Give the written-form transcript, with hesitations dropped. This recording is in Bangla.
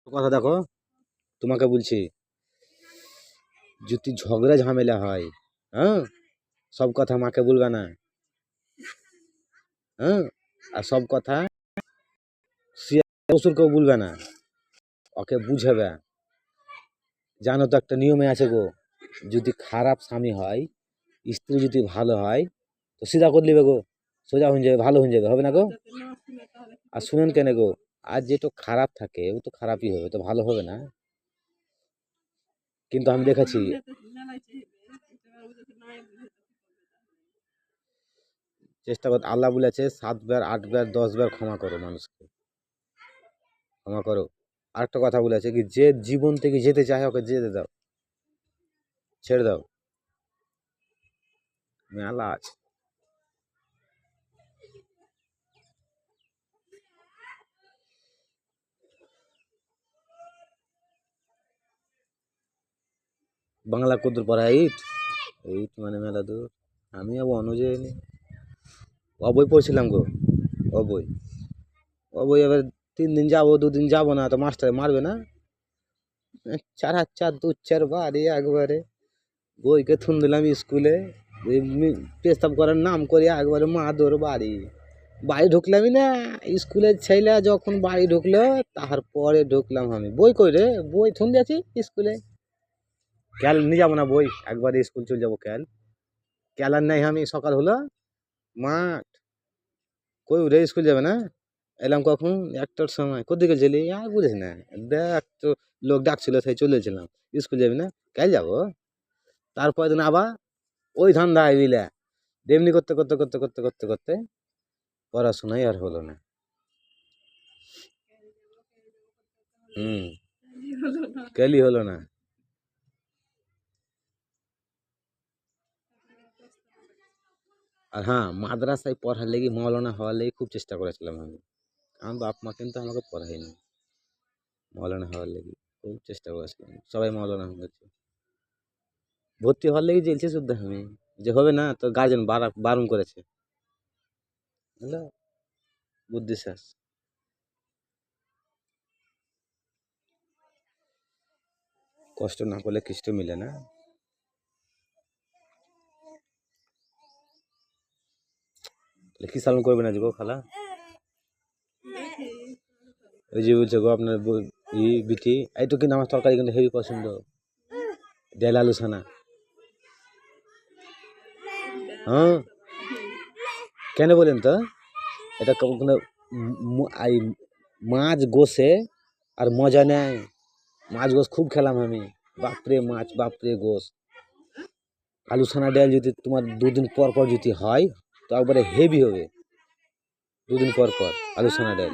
কথা দেখো, তোমাকে বলছি, যদি ঝগড়া ঝামেলা হয়, হ্যাঁ, সব কথা মাকে বলবে না, হ্যাঁ, আর সব কথা শ্বশুরকেও বলবে না, ওকে বুঝাবে। জানো তো একটা নিয়মে আছে গো, যদি খারাপ স্বামী হয়, স্ত্রী যদি ভালো হয়, তো সিধা করে দিবে গো, সোজা হয়ে যাবে, ভালো হয়ে যাবে, হবে না গো? আর শুনেন কেন গো, আর যেটা খারাপ থাকে ও তো খারাপই হবে, তো ভালো হবে না? কিন্তু আমি দেখেছি, চেষ্টা কর, আল্লাহ বলেছে 7 বার 8 বার 10 বার ক্ষমা করো মানুষকে, ক্ষমা করো। আরেকটা কথা বলেছে কি, যে জীবন থেকে যেতে চায় ওকে যেতে দাও, ছেড়ে দাও, মেলা আছে। বাংলা কদ্দুর পড়া, এইট এইট মানে মেলা দূর। আমি আবার অনুযায়ী অবই পড়ছিলাম গো, অবই, অবই এবার 3 দিন যাবো 2 দিন যাবো না তো মাস্টার মারবে না? 4 হাত 4 2 4 বাড়ি একবারে বইকে থুন দিলাম স্কুলে, পেস্তাব করার নাম করে একবারে মা দৌড় বাড়ি, বাড়ি ঢুকলামই না। স্কুলের ছেলে যখন বাড়ি ঢুকলো, তারপরে ঢুকলাম আমি, বই কই রে, বই থুন দিয়েছি স্কুলে। ক্যাল নিয়ে যাবো না বই, একবারে স্কুল চলে যাবো ক্যাল, ক্যাল আর নাই। আমি সকাল হলো মাঠ, কই রে স্কুল যাবে না? এলাম কখন, 1টার সময়। কোথেকে গেলি আর বুঝিস না, দেখ তো লোক ডাকছিল তাই চলেছিলাম। স্কুল যাবি না? কাল যাবো। তারপর দিন আবার ওই ধান্দা আইবিলা, এমনি করতে করতে করতে করতে করতে করতে পড়াশোনাই আর হলো না। হুম, কেলি হলো না। আর হ্যাঁ, মাদ্রাসায় পড়ার লেগে, মৌলানা হওয়ার লেগে খুব চেষ্টা করেছিলাম আমি। আমার বাপ মা কিন্তু আমাকে পড়ায়নি, মৌলানা হওয়ার লেগে খুব চেষ্টা করেছিলাম, সবাই মৌলানা হয়েছে। ভর্তি হওয়ার লেগে জেলছি শুদ্ধ আমি, যে হবে না তো গার্জেন বারণ করেছে, বুঝলো, বুদ্ধি শেষ। কষ্ট না করলে খ্রিস্ট মিলে না। তাহলে কি সালন করবে না যে গো খালা? ওই যে বলছে গো আপনার বিটি, এইটু কিন্তু আমার তরকারি কিন্তু হেভি পছন্দ, ডাল আলু ছানা। হ্যাঁ, কেন বলেন তো? এটা কোনো মাছ গোসে আর মজা নেয়। মাছ গোস খুব খেলাম আমি, বাপরে মাছ, বাপরে গোস। আলু ছানা ডাল যদি তোমার 2 দিন পর পর যদি হয়, তো একবারে হেভি হবে। 2 দিন পর পর আলু ছানা ডাল।